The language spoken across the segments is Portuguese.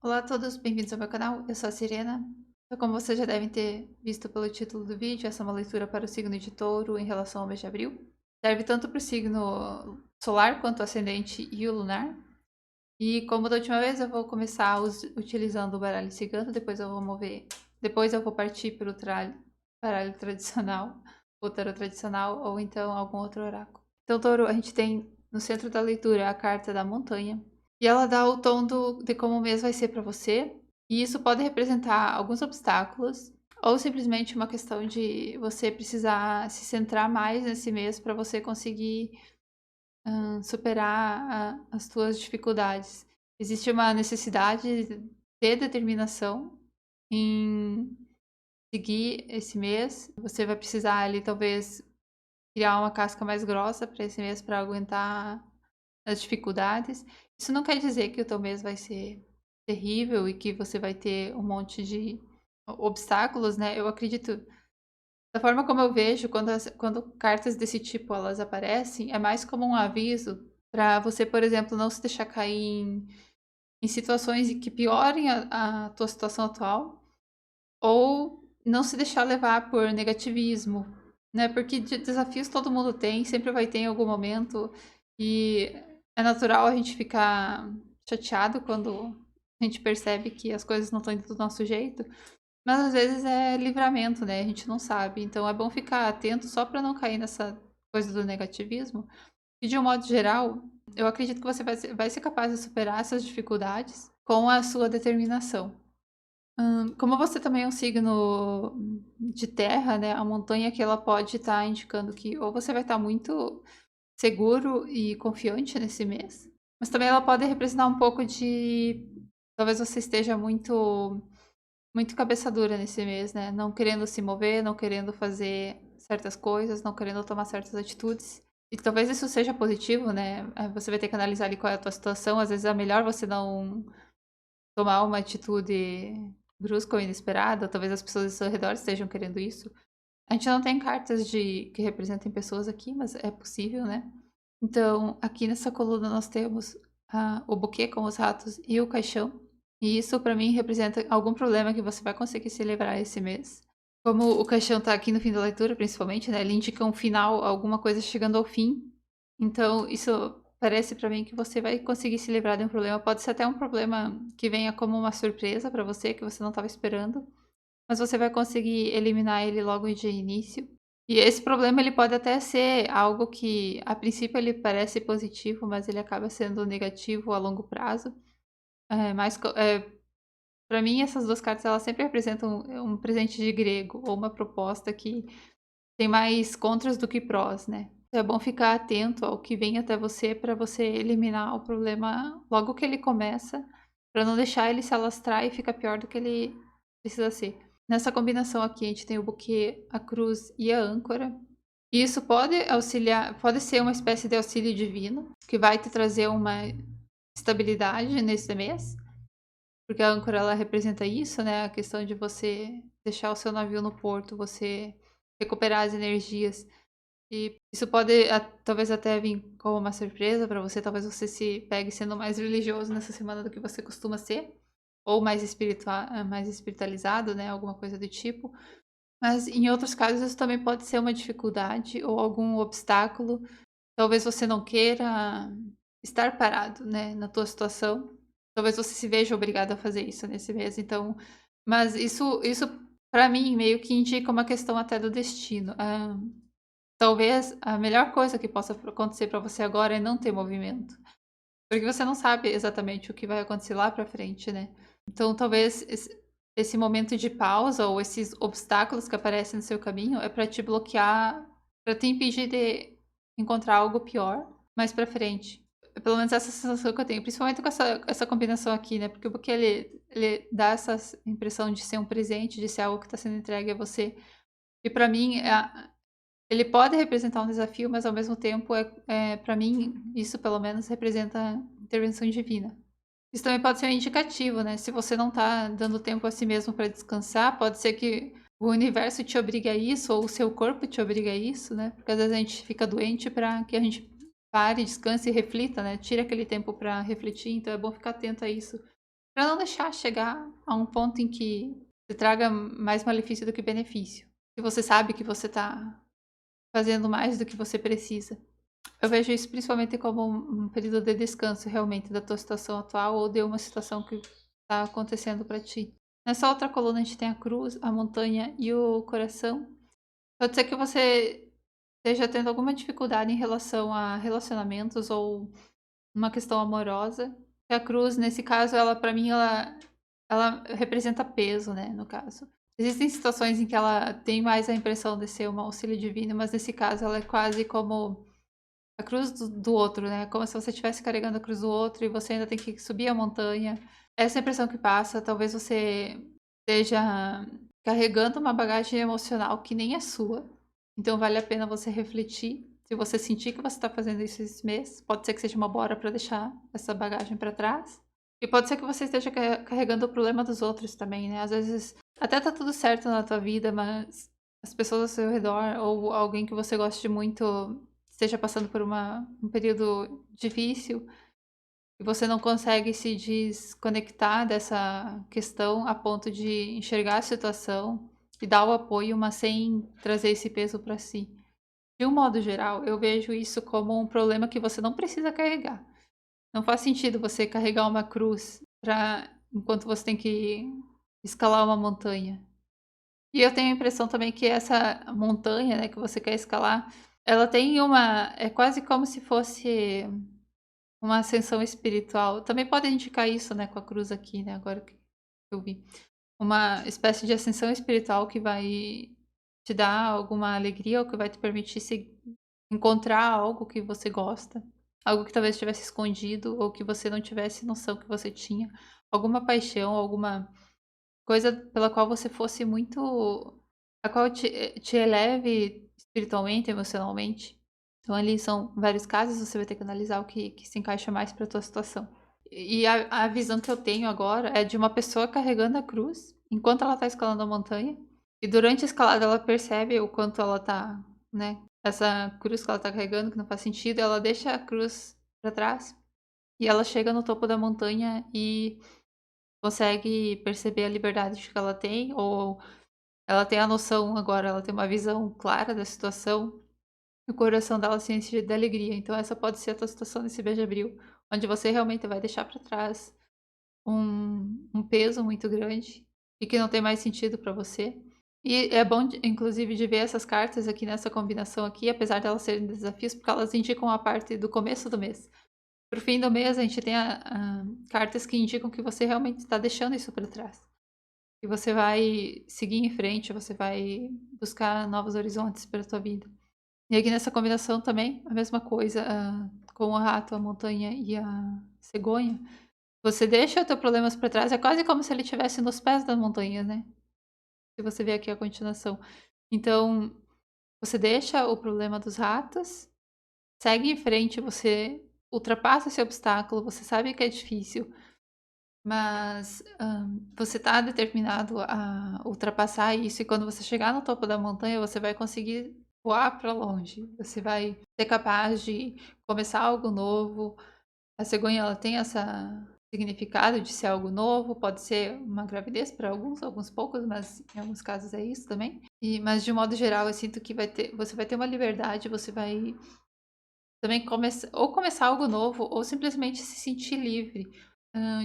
Olá a todos, bem-vindos ao meu canal, eu sou a Sirena. Então, como vocês já devem ter visto pelo título do vídeo, essa é uma leitura para o signo de Touro em relação ao mês de abril. Serve tanto para o signo solar quanto o ascendente e o lunar. E como da última vez, eu vou começar utilizando o baralho cigano, depois eu vou partir para o baralho tradicional, o tarot tradicional ou então algum outro oráculo. Então, Touro, a gente tem no centro da leitura a carta da montanha. E ela dá o tom de como o mês vai ser para você. E isso pode representar alguns obstáculos, ou simplesmente uma questão de você precisar se centrar mais nesse mês para você conseguir superar as suas dificuldades. Existe uma necessidade de determinação em seguir esse mês. Você vai precisar ali, talvez, criar uma casca mais grossa para esse mês para aguentar as dificuldades. Isso não quer dizer que o teu mês vai ser terrível e que você vai ter um monte de obstáculos, né? Eu acredito, da forma como eu vejo, quando cartas desse tipo elas aparecem, é mais como um aviso para você, por exemplo, não se deixar cair em situações que piorem a tua situação atual, ou não se deixar levar por negativismo, né? Porque desafios todo mundo tem, sempre vai ter em algum momento, e é natural a gente ficar chateado quando a gente percebe que as coisas não estão indo do nosso jeito, mas às vezes é livramento, né? A gente não sabe. Então é bom ficar atento só para não cair nessa coisa do negativismo. E de um modo geral, eu acredito que você vai ser capaz de superar essas dificuldades com a sua determinação. Como você também é um signo de terra, né, a montanha que ela pode estar indicando que ou você vai estar muito seguro e confiante nesse mês, mas também ela pode representar um pouco de talvez você esteja muito cabeça dura nesse mês, né, não querendo se mover, não querendo fazer certas coisas, não querendo tomar certas atitudes. E talvez isso seja positivo, né, você vai ter que analisar ali qual é a tua situação, às vezes é melhor você não tomar uma atitude brusca ou inesperada, ou talvez as pessoas ao seu redor estejam querendo isso. A gente não tem cartas que representem pessoas aqui, mas é possível, né? Então, aqui nessa coluna nós temos o buquê com os ratos e o caixão. E isso, para mim, representa algum problema que você vai conseguir se livrar esse mês. Como o caixão tá aqui no fim da leitura, principalmente, né? Ele indica um final, alguma coisa chegando ao fim. Então, isso parece pra mim que você vai conseguir se livrar de um problema. Pode ser até um problema que venha como uma surpresa pra você, que você não estava esperando, mas você vai conseguir eliminar ele logo de início. E esse problema ele pode até ser algo que a princípio ele parece positivo, mas ele acaba sendo negativo a longo prazo. Para mim essas duas cartas elas sempre representam um presente de grego ou uma proposta que tem mais contras do que prós, né. Então é bom ficar atento ao que vem até você para você eliminar o problema logo que ele começa, para não deixar ele se alastrar e ficar pior do que ele precisa ser. Nessa combinação aqui a gente tem o buquê, a cruz e a âncora. E isso pode ser uma espécie de auxílio divino, que vai te trazer uma estabilidade nesse mês, porque a âncora ela representa isso, né, a questão de você deixar o seu navio no porto, você recuperar as energias. E isso pode talvez até vir como uma surpresa para você, talvez você se pegue sendo mais religioso nessa semana do que você costuma ser, ou mais espiritualizado, né, alguma coisa do tipo. Mas em outros casos isso também pode ser uma dificuldade ou algum obstáculo. Talvez você não queira estar parado, né, na tua situação. Talvez você se veja obrigado a fazer isso nesse mês, então mas isso para mim meio que indica uma questão até do destino. Talvez a melhor coisa que possa acontecer para você agora é não ter movimento, porque você não sabe exatamente o que vai acontecer lá para frente, né. Então talvez esse momento de pausa ou esses obstáculos que aparecem no seu caminho é para te bloquear, para te impedir de encontrar algo pior mais para frente. Pelo menos essa sensação que eu tenho, principalmente com essa combinação aqui, né, porque o buquê ele dá essa impressão de ser um presente, de ser algo que está sendo entregue a você, e para mim ele pode representar um desafio, mas ao mesmo tempo para mim, isso pelo menos representa intervenção divina. Isso também pode ser um indicativo, né, se você não tá dando tempo a si mesmo para descansar, pode ser que o universo te obrigue a isso ou o seu corpo te obrigue a isso, né, porque às vezes a gente fica doente para que a gente pare, descanse e reflita, né, tire aquele tempo para refletir, então é bom ficar atento a isso. para não deixar chegar a um ponto em que você traga mais malefício do que benefício. Se você sabe que você está fazendo mais do que você precisa. Eu vejo isso principalmente como um período de descanso realmente da tua situação atual ou de uma situação que está acontecendo para ti. Nessa outra coluna a gente tem a cruz, a montanha e o coração. Pode ser que você esteja tendo alguma dificuldade em relação a relacionamentos ou uma questão amorosa. E a cruz, nesse caso, ela para mim ela representa peso, né, no caso. Existem situações em que ela tem mais a impressão de ser um auxílio divino, mas nesse caso ela é quase como a cruz do outro, né, como se você estivesse carregando a cruz do outro e você ainda tem que subir a montanha. Essa é a impressão que passa, talvez você esteja carregando uma bagagem emocional que nem é sua, então vale a pena você refletir. Se você sentir que você está fazendo isso esse mês, pode ser que seja uma boa hora para deixar essa bagagem para trás. E pode ser que você esteja carregando o problema dos outros também, né, às vezes até tá tudo certo na tua vida, mas as pessoas ao seu redor ou alguém que você goste muito esteja passando por um período difícil e você não consegue se desconectar dessa questão a ponto de enxergar a situação e dar o apoio, mas sem trazer esse peso para si. De um modo geral, eu vejo isso como um problema que você não precisa carregar. Não faz sentido você carregar uma cruz enquanto você tem que escalar uma montanha. E eu tenho a impressão também que essa montanha, né, que você quer escalar, ela tem é quase como se fosse uma ascensão espiritual. Também pode indicar isso, né, com a cruz aqui, né, agora que eu vi. Uma espécie de ascensão espiritual que vai te dar alguma alegria ou que vai te permitir encontrar algo que você gosta, algo que talvez estivesse escondido ou que você não tivesse noção que você tinha, alguma paixão, alguma coisa pela qual você fosse muito a qual te eleve espiritualmente, emocionalmente. Então ali são vários casos, você vai ter que analisar o que se encaixa mais para tua situação. E a visão que eu tenho agora é de uma pessoa carregando a cruz, enquanto ela tá escalando a montanha, e durante a escalada ela percebe o quanto ela tá, né, essa cruz que ela tá carregando, que não faz sentido, ela deixa a cruz para trás, e ela chega no topo da montanha e consegue perceber a liberdade que ela tem, ou ela tem a noção agora, ela tem uma visão clara da situação, e o coração dela se enche de alegria. Então essa pode ser a tua situação nesse beijo-abril, onde você realmente vai deixar para trás um peso muito grande e que não tem mais sentido para você. E é bom, inclusive, de ver essas cartas aqui nessa combinação aqui, apesar de elas serem desafios, porque elas indicam a parte do começo do mês. Para o fim do mês, a gente tem cartas que indicam que você realmente está deixando isso para trás. E você vai seguir em frente, você vai buscar novos horizontes para a tua vida. E aqui nessa combinação também, a mesma coisa, com o rato, a montanha e a cegonha. Você deixa os teus problemas para trás, é quase como se ele estivesse nos pés da montanha, né? Se você ver aqui a continuação. Então, você deixa o problema dos ratos, segue em frente, você ultrapassa esse obstáculo, você sabe que é difícil, mas você está determinado a ultrapassar isso, e quando você chegar no topo da montanha, você vai conseguir voar para longe. Você vai ser capaz de começar algo novo. A cegonha ela tem essa significado de ser algo novo, pode ser uma gravidez para alguns poucos, mas em alguns casos é isso também. Mas de um modo geral, eu sinto que você vai ter uma liberdade, você vai também começar algo novo ou simplesmente se sentir livre,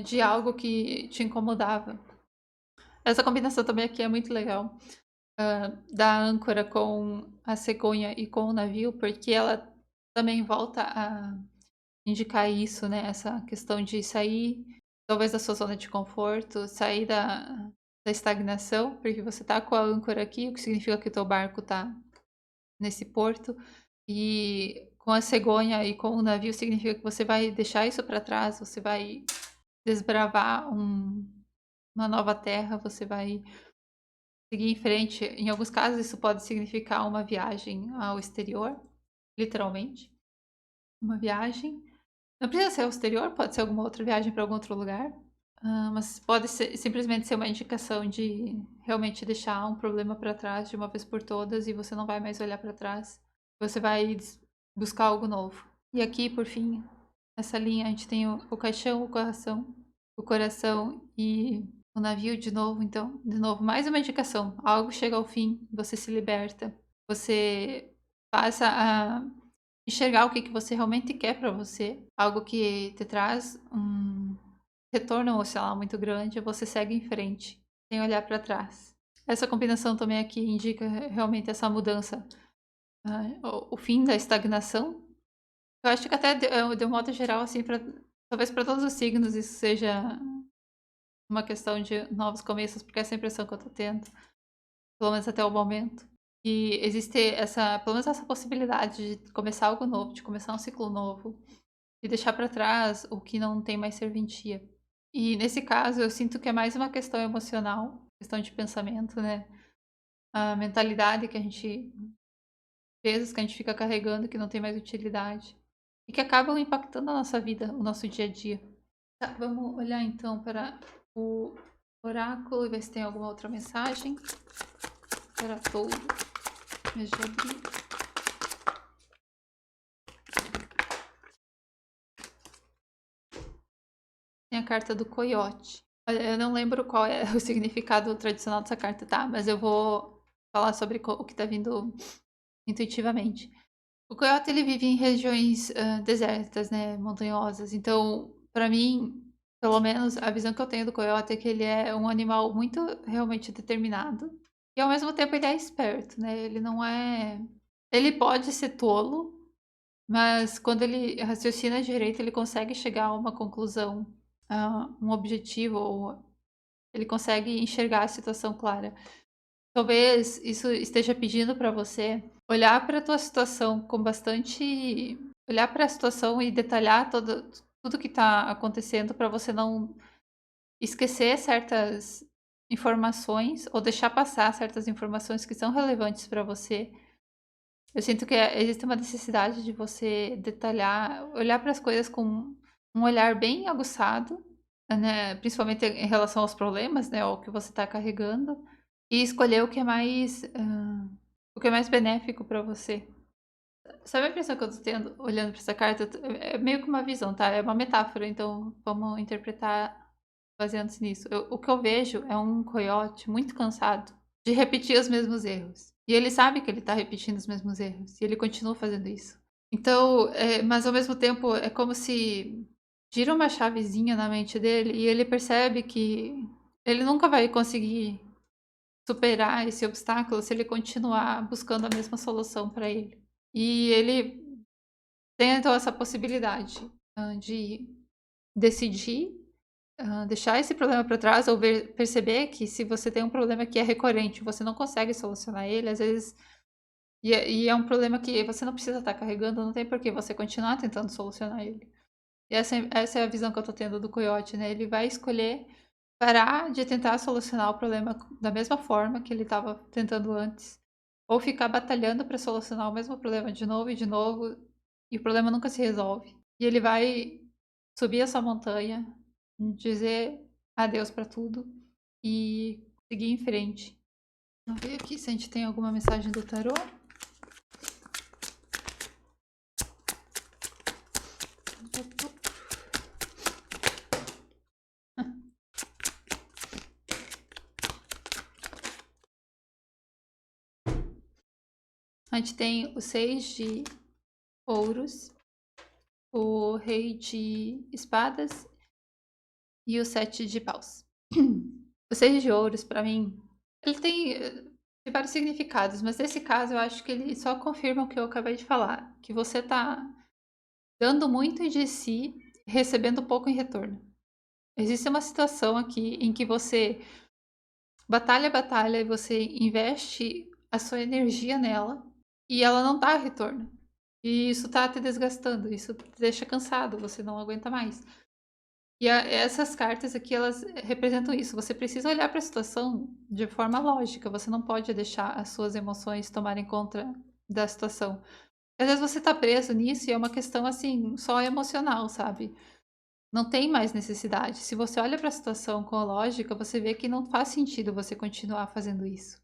de algo que te incomodava. Essa combinação também aqui é muito legal, da âncora com a cegonha e com o navio, porque ela também volta a indicar isso, né, essa questão de sair, talvez, da sua zona de conforto, sair da estagnação, porque você tá com a âncora aqui, o que significa que o teu barco tá nesse porto, e com a cegonha e com o navio significa que você vai deixar isso para trás, você vai desbravar uma nova terra, você vai seguir em frente. Em alguns casos, isso pode significar uma viagem ao exterior, literalmente, uma viagem. Não precisa ser ao exterior, pode ser alguma outra viagem para algum outro lugar, mas pode simplesmente ser uma indicação de realmente deixar um problema para trás de uma vez por todas e você não vai mais olhar para trás. Você vai buscar algo novo. E aqui, por fim, nessa linha, a gente tem o caixão, o coração, o coração e o navio de novo. Então, de novo, mais uma indicação. Algo chega ao fim, você se liberta, você passa a enxergar o que que você realmente quer para você, algo que te traz um retorno emocional muito grande, você segue em frente, sem olhar para trás. Essa combinação também aqui indica realmente essa mudança, o fim da estagnação. Eu acho que até de um modo geral, assim, talvez para todos os signos isso seja uma questão de novos começos, porque essa é a impressão que eu tô tendo, pelo menos até o momento. E existe pelo menos essa possibilidade de começar algo novo, de começar um ciclo novo, e deixar para trás o que não tem mais serventia. E nesse caso, eu sinto que é mais uma questão emocional, questão de pensamento, né? A mentalidade que a gente, pesos que a gente fica carregando que não tem mais utilidade e que acabam impactando a nossa vida, o nosso dia a dia. Tá, vamos olhar então para o oráculo e ver se tem alguma outra mensagem para touro. Mês de abril. Tem a carta do coiote. Olha, eu não lembro qual é o significado tradicional dessa carta, tá? Mas eu vou falar sobre o que tá vindo intuitivamente. O coiote ele vive em regiões desertas, né, montanhosas. Então, para mim, pelo menos a visão que eu tenho do coiote é que ele é um animal muito realmente determinado e ao mesmo tempo ele é esperto, né? Ele não é, ele pode ser tolo, mas quando ele raciocina direito, ele consegue chegar a uma conclusão, a um objetivo, ou ele consegue enxergar a situação clara. Talvez isso esteja pedindo para você olhar para a tua situação com bastante, olhar para a situação e detalhar tudo que está acontecendo para você não esquecer certas informações ou deixar passar certas informações que são relevantes para você. Eu sinto que existe uma necessidade de você detalhar, olhar para as coisas com um olhar bem aguçado, né, principalmente em relação aos problemas, né, ao que você está carregando, e escolher o que é mais benéfico para você. Sabe a impressão que eu tô tendo olhando para essa carta? É meio que uma visão, tá? É uma metáfora, então vamos interpretar baseando-se nisso. O que eu vejo é um coiote muito cansado de repetir os mesmos erros. E ele sabe que ele tá repetindo os mesmos erros. E ele continua fazendo isso. Então, mas ao mesmo tempo é como se gira uma chavezinha na mente dele e ele percebe que ele nunca vai conseguir superar esse obstáculo se ele continuar buscando a mesma solução para ele. E ele tem então essa possibilidade de decidir, deixar esse problema para trás ou perceber que se você tem um problema que é recorrente, você não consegue solucionar ele, às vezes, e é um problema que você não precisa estar carregando, não tem por que você continuar tentando solucionar ele. E essa é a visão que eu tô tendo do coiote, né? Ele vai escolher parar de tentar solucionar o problema da mesma forma que ele estava tentando antes, ou ficar batalhando para solucionar o mesmo problema de novo, e o problema nunca se resolve. E ele vai subir essa montanha, dizer adeus para tudo e seguir em frente. Vamos ver aqui se a gente tem alguma mensagem do tarô. A gente tem o 6 de ouros, o rei de espadas e o 7 de paus. O 6 de ouros, pra mim, ele tem vários significados, mas nesse caso eu acho que ele só confirma o que eu acabei de falar, que você tá dando muito de si, recebendo pouco em retorno. Existe uma situação aqui em que você batalha, batalha e você investe a sua energia nela e ela não dá retorno. E isso tá te desgastando, isso te deixa cansado, você não aguenta mais. E essas cartas aqui, elas representam isso. Você precisa olhar para a situação de forma lógica. Você não pode deixar as suas emoções tomarem conta da situação. Às vezes você está preso nisso e é uma questão assim, só emocional, sabe? Não tem mais necessidade. Se você olha para a situação com a lógica, você vê que não faz sentido você continuar fazendo isso.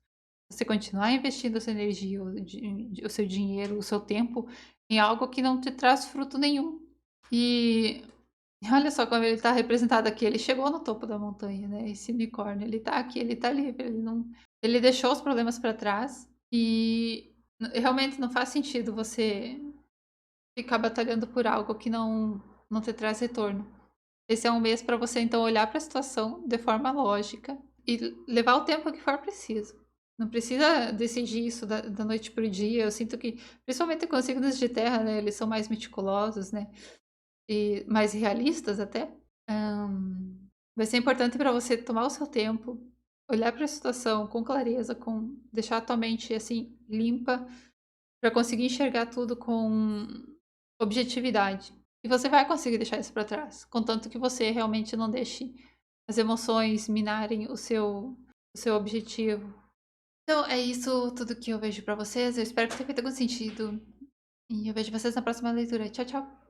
Você continuar investindo a sua energia, o seu dinheiro, o seu tempo em algo que não te traz fruto nenhum. E E olha só como ele tá representado aqui, ele chegou no topo da montanha, né, esse unicórnio, ele tá aqui, ele tá livre, ele deixou os problemas pra trás e realmente não faz sentido você ficar batalhando por algo que não te traz retorno. Esse é um mês para você então olhar para a situação de forma lógica e levar o tempo que for preciso. Não precisa decidir isso da noite para o dia. Eu sinto que, principalmente com os signos de terra, né, eles são mais meticulosos, né, e mais realistas até. Vai ser importante para você tomar o seu tempo, olhar para a situação com clareza, com deixar a tua mente assim limpa para conseguir enxergar tudo com objetividade. E você vai conseguir deixar isso para trás, contanto que você realmente não deixe as emoções minarem o seu objetivo. Então é isso tudo que eu vejo para vocês. Eu espero que tenha feito algum sentido. E eu vejo vocês na próxima leitura. Tchau, tchau.